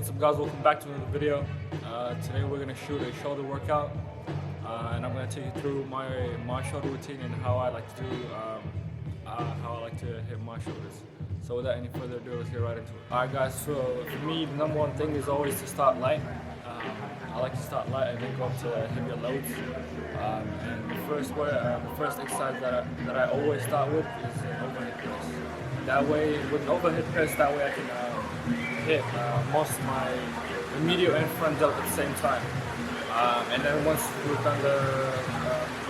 What's up guys, welcome back to another video. Today we're going to shoot a shoulder workout and I'm going to take you through my shoulder routine and how I like to hit my shoulders. So without any further ado, let's get right into it. Alright guys, so for me the number one thing is always to start light. I like to start light and then go up to heavier loads. And the first exercise that I always start with is an overhead press. That way, with an overhead press, I can hit most of my immediate and front delt at the same time. And then once we've done the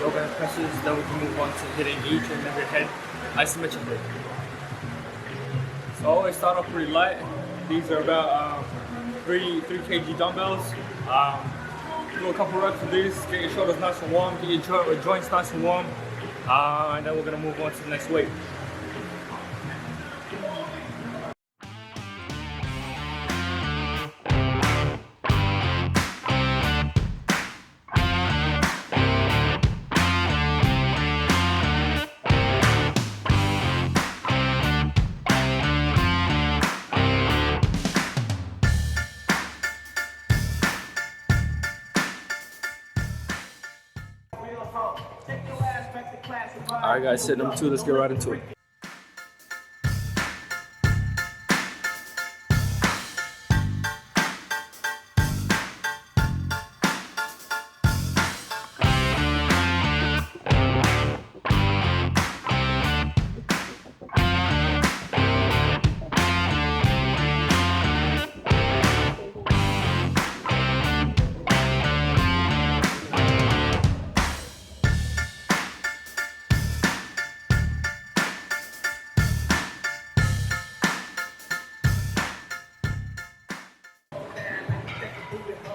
overhead presses, then we can move on to hitting each and every head isometrically. So I always start off pretty light. These are about 3 kg dumbbells. Do a couple reps of these, get your shoulders nice and warm, get your joints nice and warm, and then we're going to move on to the next weight. Alright guys, set number 2, let's get right into it.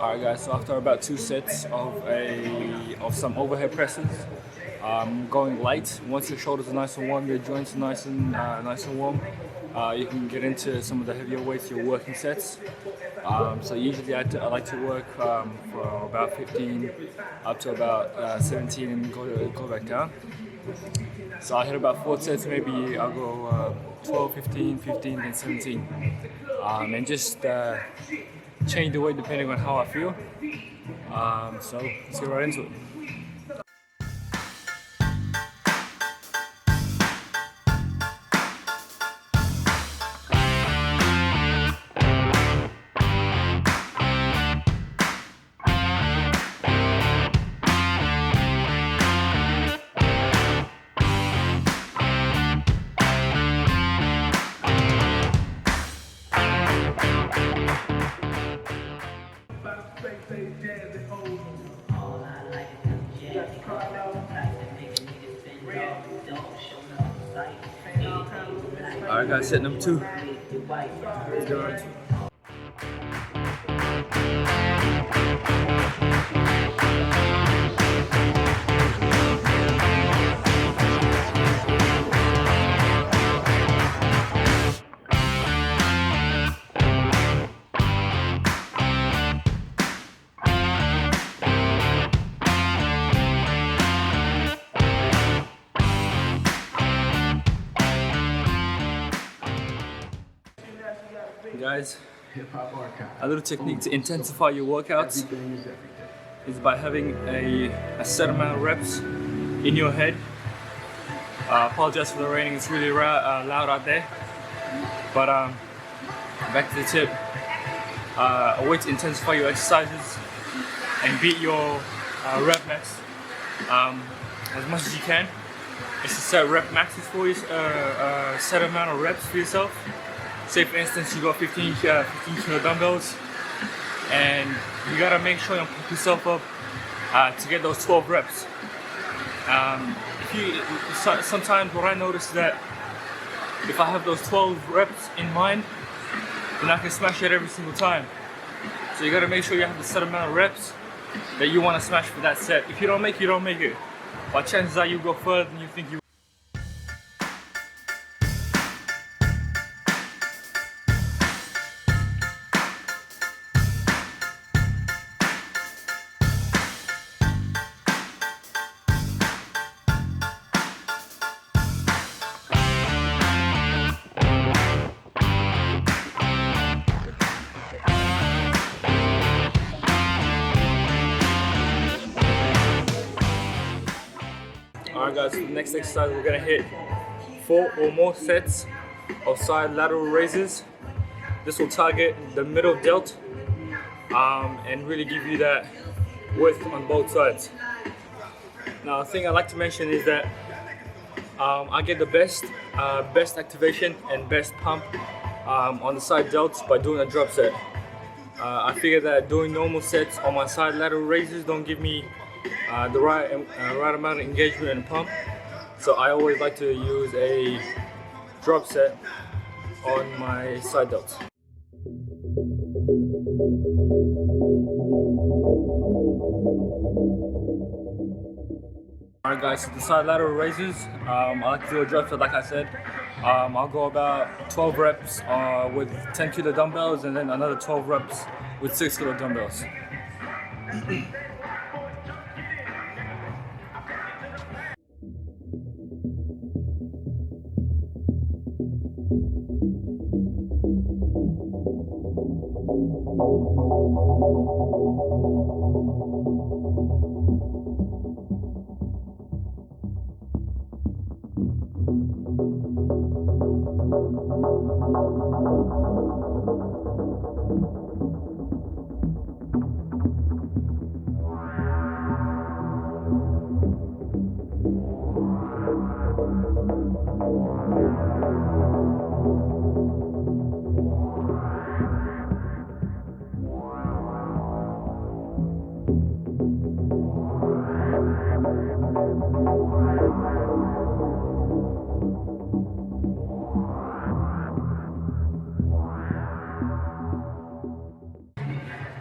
Alright guys, so after about 2 sets of some overhead presses, going light. Once your shoulders are nice and warm, your joints are nice and warm, you can get into some of the heavier weights, your working sets. So usually I like to work from about 15 up to about 17 and go back down. So I hit about 4 sets, maybe I'll go 12, 15, 15, then 17. And just change the weight depending on how I feel. So let's get right into it. Alright guys, set number 2. Let's go right into it. Guys, a little technique to intensify your workouts is by having a set amount of reps in your head. Apologize for the raining, it's really loud out there. But back to the tip, a way to intensify your exercises and beat your rep max as much as you can is to set rep maxes for you, set amount of reps for yourself. Say for instance you got 15 kilo dumbbells and you gotta make sure you pump yourself up to get those 12 reps. Sometimes what I notice is that if I have those 12 reps in mind, then I can smash it every single time. So you gotta make sure you have the set amount of reps that you want to smash for that set. If you don't make it, you don't make it. But chances are you go further than you think you. Alright guys, for the next exercise we're gonna hit 4 or more sets of side lateral raises. This will target the middle delt and really give you that width on both sides. Now, the thing I like to mention is that I get the best activation and best pump on the side delts by doing a drop set. I figure that doing normal sets on my side lateral raises don't give me the right amount of engagement and pump. So I always like to use a drop set on my side delts. Alright guys, so the side lateral raises, I like to do a drop set like I said. I'll go about 12 reps with 10 kilo dumbbells and then another 12 reps with 6 kilo dumbbells.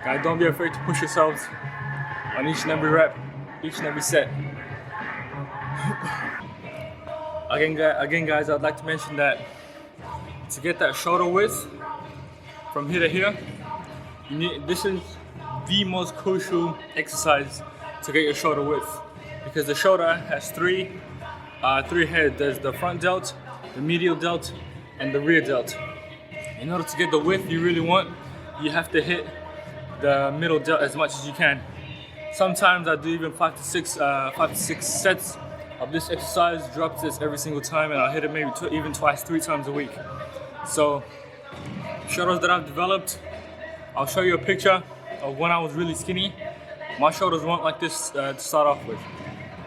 Guys, don't be afraid to push yourselves on each and every rep, each and every set. Again guys, I'd like to mention that to get that shoulder width from here to here, this is the most crucial exercise to get your shoulder width, because the shoulder has three heads. There's the front delt, the medial delt, and the rear delt. In order to get the width you really want, you have to hit the middle delt as much as you can. Sometimes I do even 5 to 6 sets of this exercise, drop sets every single time, and I'll hit it maybe even twice, 3 times a week. So shoulders that I've developed, I'll show you a picture of when I was really skinny. My shoulders weren't like this to start off with,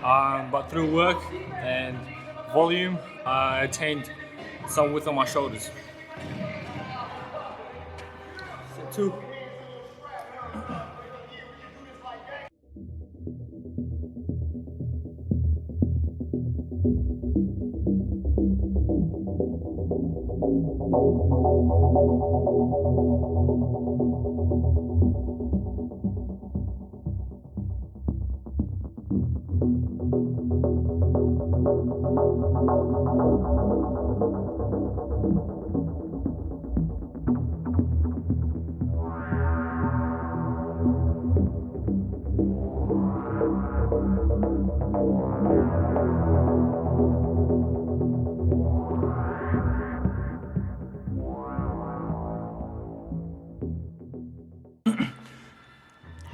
but through work and volume, I attained some width on my shoulders. Set 2.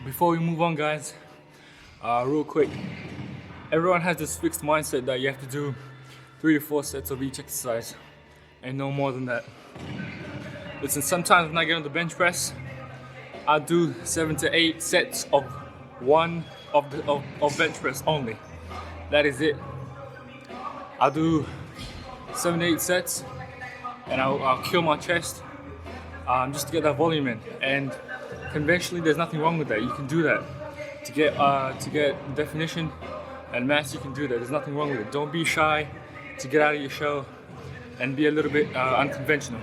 Before we move on guys, real quick, everyone has this fixed mindset that you have to do 3 to 4 sets of each exercise and no more than that. Listen, sometimes when I get on the bench press, I do 7 to 8 sets of bench press only. That is it. I'll do 7 to 8 sets and I'll kill my chest just to get that volume in. And conventionally, there's nothing wrong with that. You can do that. To get definition and mass, you can do that. There's nothing wrong with it. Don't be shy to get out of your shell and be a little bit unconventional.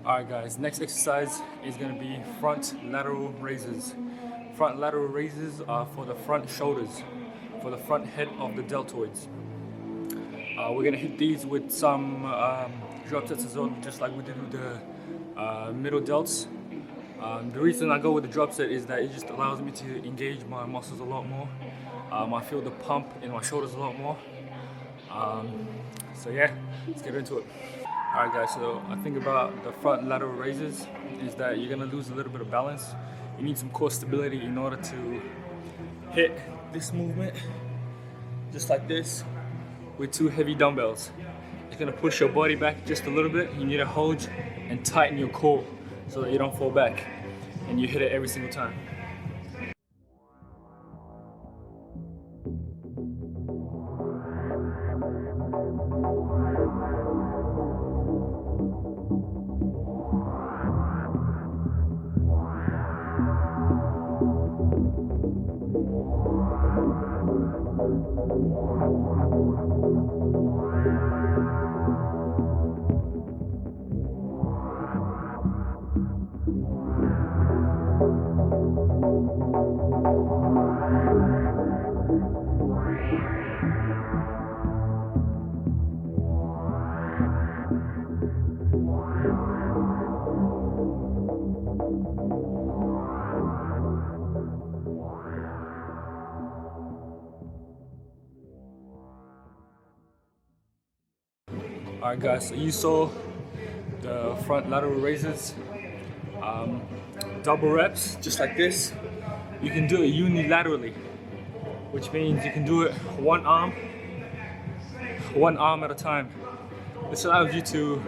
Alright guys, next exercise is going to be front lateral raises. Front lateral raises are for the front shoulders, for the front head of the deltoids. We're going to hit these with some drop sets as well, just like we did with the middle delts. The reason I go with the drop set is that it just allows me to engage my muscles a lot more. I feel the pump in my shoulders a lot more. So yeah, let's get into it. Alright guys, so I think about the front lateral raises is that you're going to lose a little bit of balance. You need some core stability in order to hit this movement, just like this, with 2 heavy dumbbells. It's going to push your body back just a little bit. You need to hold and tighten your core so that you don't fall back and you hit it every single time. Alright guys, so you saw the front lateral raises, double reps, just like this. You can do it unilaterally, which means you can do it one arm at a time. This allows you to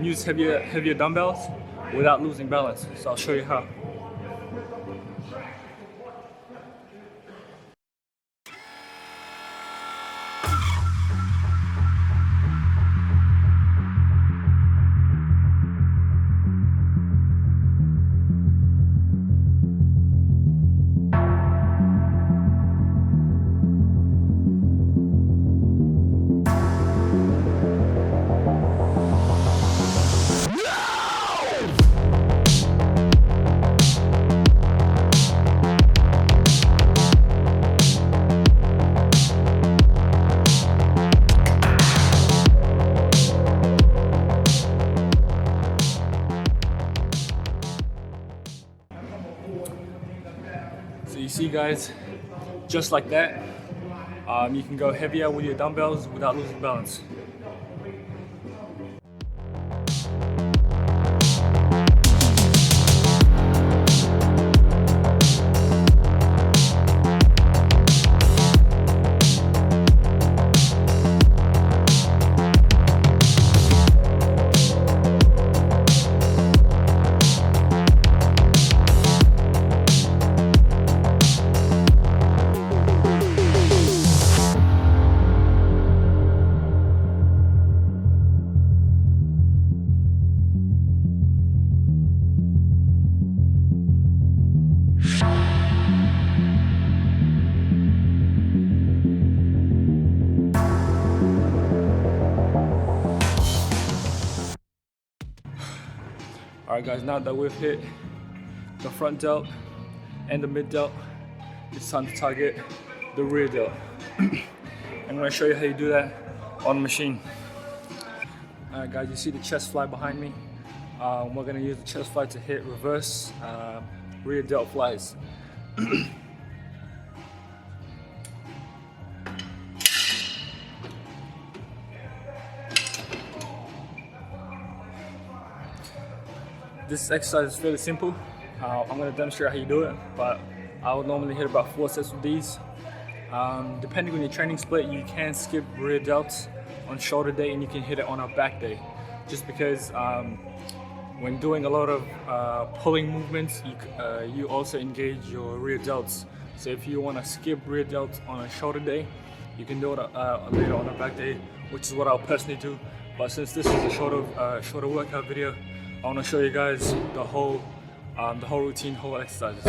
use heavier dumbbells without losing balance. So I'll show you how. So you see guys, just like that, you can go heavier with your dumbbells without losing balance. Alright guys, now that we've hit the front delt and the mid delt, it's time to target the rear delt. I'm going to show you how you do that on the machine. Alright guys, you see the chest fly behind me? We're going to use the chest fly to hit reverse rear delt flies. This exercise is fairly simple. I'm going to demonstrate how you do it, but I would normally hit about 4 sets with these. Depending on your training split, you can skip rear delts on shoulder day and you can hit it on a back day. Just because when doing a lot of pulling movements, you also engage your rear delts. So if you want to skip rear delts on a shoulder day, you can do it later on a back day, which is what I'll personally do. But since this is a shorter workout video, I want to show you guys the whole routine, whole exercises.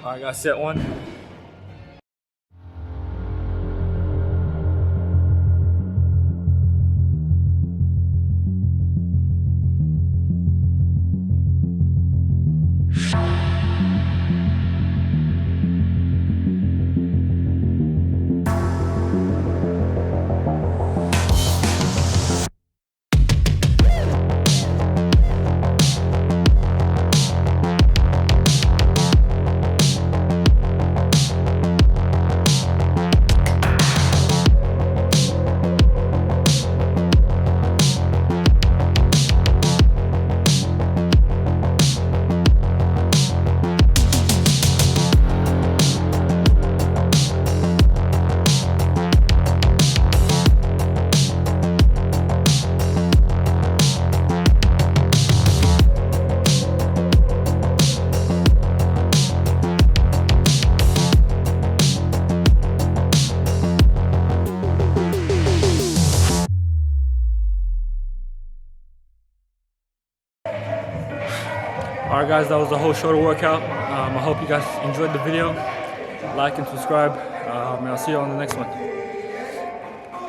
Alright guys, set one. Alright guys, that was the whole shoulder workout. I hope you guys enjoyed the video. Like and subscribe, and I'll see you on the next one.